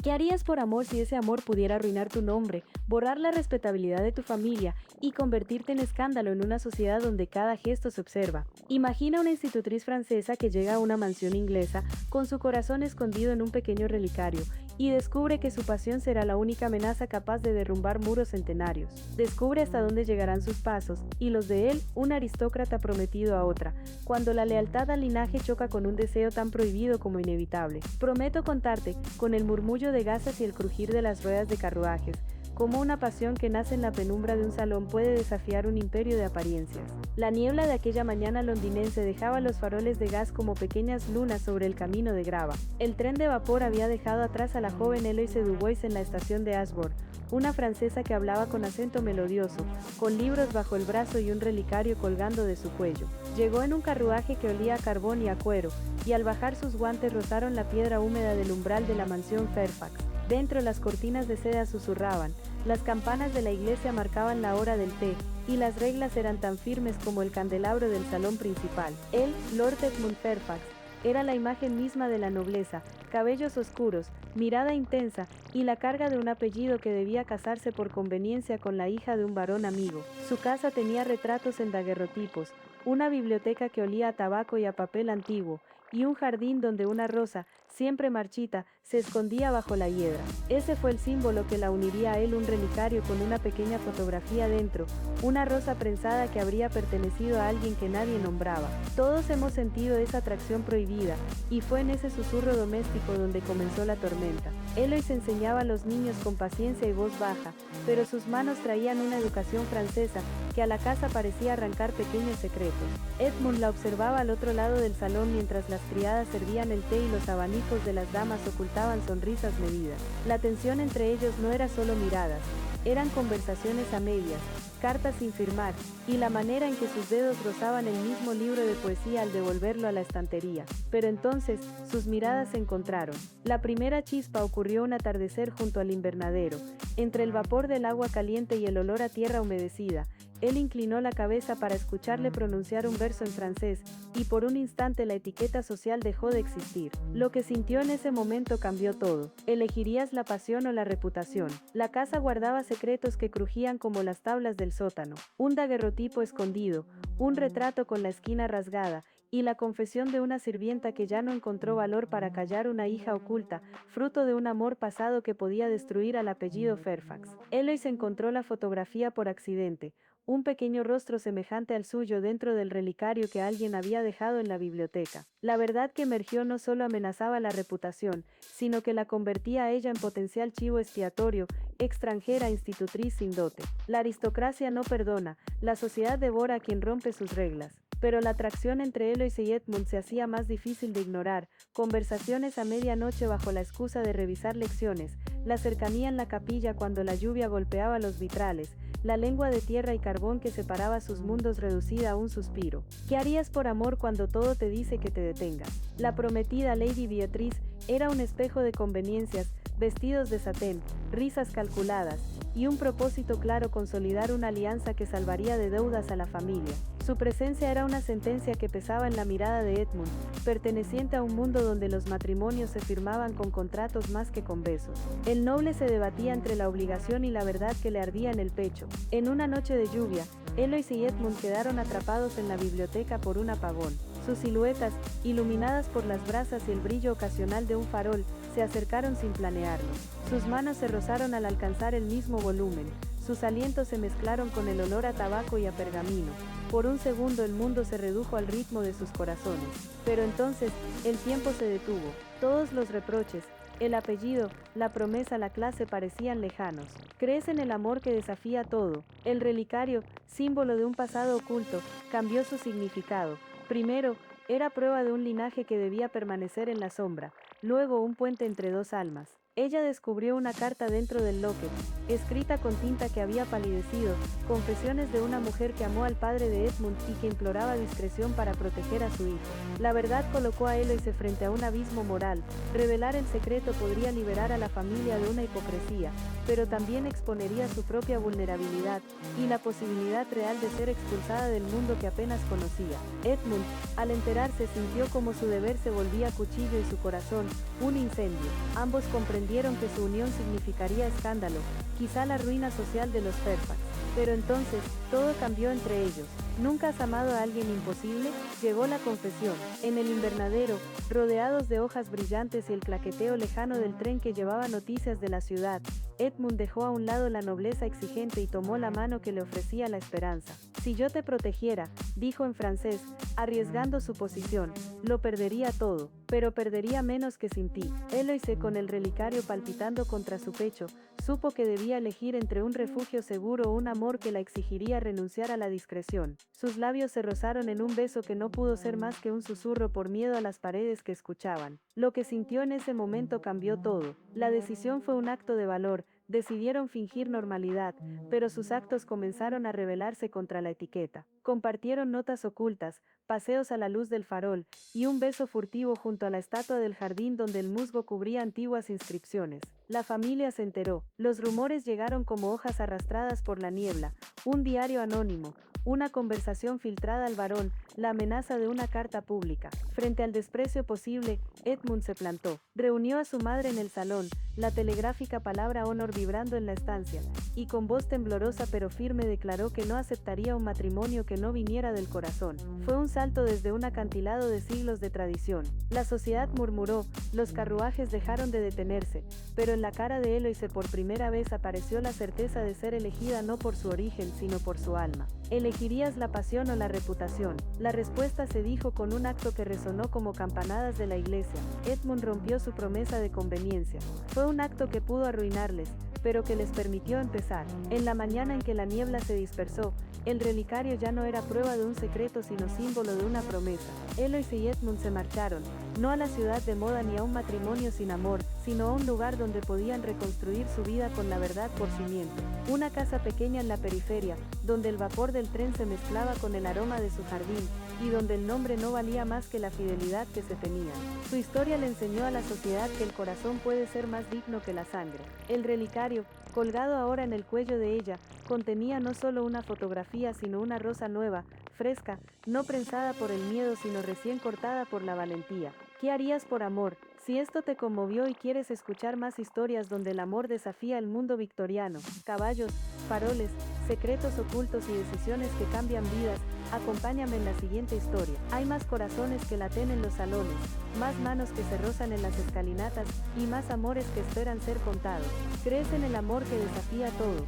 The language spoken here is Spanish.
¿Qué harías por amor si ese amor pudiera arruinar tu nombre, borrar la respetabilidad de tu familia y convertirte en escándalo en una sociedad donde cada gesto se observa? Imagina una institutriz francesa que llega a una mansión inglesa con su corazón escondido en un pequeño relicario y descubre que su pasión será la única amenaza capaz de derrumbar muros centenarios. Descubre hasta dónde llegarán sus pasos y los de él, un aristócrata prometido a otra, cuando la lealtad al linaje choca con un deseo tan prohibido como inevitable. Prometo contarte, con el murmullo de gasas y el crujir de las ruedas de carruajes, cómo una pasión que nace en la penumbra de un salón puede desafiar un imperio de apariencias. La niebla de aquella mañana londinense dejaba los faroles de gas como pequeñas lunas sobre el camino de grava. El tren de vapor había dejado atrás a la joven Eloise Dubois en la estación de Ashbourne, una francesa que hablaba con acento melodioso, con libros bajo el brazo y un relicario colgando de su cuello. Llegó en un carruaje que olía a carbón y a cuero, y al bajar sus guantes rozaron la piedra húmeda del umbral de la mansión Fairfax. Dentro las cortinas de seda susurraban, las campanas de la iglesia marcaban la hora del té, y las reglas eran tan firmes como el candelabro del salón principal. Él, Lord Edmund Fairfax, era la imagen misma de la nobleza, cabellos oscuros, mirada intensa, y la carga de un apellido que debía casarse por conveniencia con la hija de un varón amigo. Su casa tenía retratos en daguerrotipos, una biblioteca que olía a tabaco y a papel antiguo, y un jardín donde una rosa, siempre marchita, se escondía bajo la hiedra. Ese fue el símbolo que la uniría a él, un relicario con una pequeña fotografía dentro, una rosa prensada que habría pertenecido a alguien que nadie nombraba. Todos hemos sentido esa atracción prohibida, y fue en ese susurro doméstico donde comenzó la tormenta. Eloise enseñaba a los niños con paciencia y voz baja, pero sus manos traían una educación francesa que a la casa parecía arrancar pequeños secretos. Edmund la observaba al otro lado del salón mientras las criadas servían el té y los abanicos de las damas ocultaban sonrisas medidas. La tensión entre ellos no era solo miradas, eran conversaciones a medias, cartas sin firmar, y la manera en que sus dedos rozaban el mismo libro de poesía al devolverlo a la estantería. Pero entonces, sus miradas se encontraron. La primera chispa ocurrió un atardecer junto al invernadero, entre el vapor del agua caliente y el olor a tierra humedecida. Él inclinó la cabeza para escucharle pronunciar un verso en francés, y por un instante la etiqueta social dejó de existir. Lo que sintió en ese momento cambió todo. ¿Elegirías la pasión o la reputación? La casa guardaba secretos que crujían como las tablas del sótano. Un daguerrotipo escondido, un retrato con la esquina rasgada, y la confesión de una sirvienta que ya no encontró valor para callar una hija oculta, fruto de un amor pasado que podía destruir al apellido Fairfax. Eloise encontró la fotografía por accidente, un pequeño rostro semejante al suyo dentro del relicario que alguien había dejado en la biblioteca. La verdad que emergió no solo amenazaba la reputación, sino que la convertía a ella en potencial chivo expiatorio, extranjera institutriz sin dote. La aristocracia no perdona, la sociedad devora a quien rompe sus reglas. Pero la atracción entre Eloise y Edmund se hacía más difícil de ignorar, conversaciones a medianoche bajo la excusa de revisar lecciones, la cercanía en la capilla cuando la lluvia golpeaba los vitrales, la lengua de tierra y carbón que separaba sus mundos reducida a un suspiro. ¿Qué harías por amor cuando todo te dice que te detengas? La prometida Lady Beatrice era un espejo de conveniencias, vestidos de satén, risas calculadas, y un propósito claro: consolidar una alianza que salvaría de deudas a la familia. Su presencia era una sentencia que pesaba en la mirada de Edmund, perteneciente a un mundo donde los matrimonios se firmaban con contratos más que con besos. El noble se debatía entre la obligación y la verdad que le ardía en el pecho. En una noche de lluvia, Eloise y Edmund quedaron atrapados en la biblioteca por un apagón. Sus siluetas, iluminadas por las brasas y el brillo ocasional de un farol, se acercaron sin planearlo. Sus manos se rozaron al alcanzar el mismo volumen. Sus alientos se mezclaron con el olor a tabaco y a pergamino. Por un segundo el mundo se redujo al ritmo de sus corazones. Pero entonces, el tiempo se detuvo. Todos los reproches, el apellido, la promesa, la clase parecían lejanos. ¿Crees en el amor que desafía todo? El relicario, símbolo de un pasado oculto, cambió su significado. Primero, era prueba de un linaje que debía permanecer en la sombra. Luego, un puente entre dos almas. Ella descubrió una carta dentro del locket, escrita con tinta que había palidecido, confesiones de una mujer que amó al padre de Edmund y que imploraba discreción para proteger a su hijo. La verdad colocó a Eloise frente a un abismo moral. Revelar el secreto podría liberar a la familia de una hipocresía, pero también exponería su propia vulnerabilidad y la posibilidad real de ser expulsada del mundo que apenas conocía. Edmund, al enterarse, sintió como su deber se volvía cuchillo y su corazón, un incendio. Ambos comprendían comprendieron que su unión significaría escándalo, quizá la ruina social de los Fairfax. Pero entonces, todo cambió entre ellos. ¿Nunca has amado a alguien imposible? Llegó la confesión. En el invernadero, rodeados de hojas brillantes y el claqueteo lejano del tren que llevaba noticias de la ciudad, Edmund dejó a un lado la nobleza exigente y tomó la mano que le ofrecía la esperanza. Si yo te protegiera, dijo en francés, arriesgando su posición, lo perdería todo, pero perdería menos que sin ti. Eloise, con el relicario palpitando contra su pecho, supo que debía elegir entre un refugio seguro o un amor que la exigiría renunciar a la discreción. Sus labios se rozaron en un beso que no pudo ser más que un susurro por miedo a las paredes que escuchaban. Lo que sintió en ese momento cambió todo. La decisión fue un acto de valor. Decidieron fingir normalidad, pero sus actos comenzaron a rebelarse contra la etiqueta. Compartieron notas ocultas, paseos a la luz del farol, y un beso furtivo junto a la estatua del jardín donde el musgo cubría antiguas inscripciones. La familia se enteró. Los rumores llegaron como hojas arrastradas por la niebla. Un diario anónimo, una conversación filtrada al varón, la amenaza de una carta pública. Frente al desprecio posible, Edmund se plantó. Reunió a su madre en el salón, la telegráfica palabra honor vibrando en la estancia, y con voz temblorosa pero firme declaró que no aceptaría un matrimonio que no viniera del corazón. Fue un salto desde un acantilado de siglos de tradición. La sociedad murmuró, los carruajes dejaron de detenerse, pero en la cara de Eloise por primera vez apareció la certeza de ser elegida no por su origen sino por su alma. ¿Elegirías la pasión o la reputación? La respuesta se dijo con un acto que resonó como campanadas de la iglesia. Edmund rompió su promesa de conveniencia. Fue un acto que pudo arruinarles, pero que les permitió empezar. En la mañana en que la niebla se dispersó, el relicario ya no era prueba de un secreto sino símbolo de una promesa. Eloise y Edmund se marcharon, no a la ciudad de moda ni a un matrimonio sin amor, sino a un lugar donde podían reconstruir su vida con la verdad por cimiento. Una casa pequeña en la periferia, donde el vapor del tren se mezclaba con el aroma de su jardín, y donde el nombre no valía más que la fidelidad que se tenía. Su historia le enseñó a la sociedad que el corazón puede ser más digno que la sangre. El relicario, colgado ahora en el cuello de ella, contenía no solo una fotografía sino una rosa nueva, fresca, no prensada por el miedo sino recién cortada por la valentía. ¿Qué harías por amor? Si esto te conmovió y quieres escuchar más historias donde el amor desafía el mundo victoriano, caballos, faroles, secretos ocultos y decisiones que cambian vidas, acompáñame en la siguiente historia. Hay más corazones que laten en los salones, más manos que se rozan en las escalinatas, y más amores que esperan ser contados. ¿Crees en el amor que desafía todo?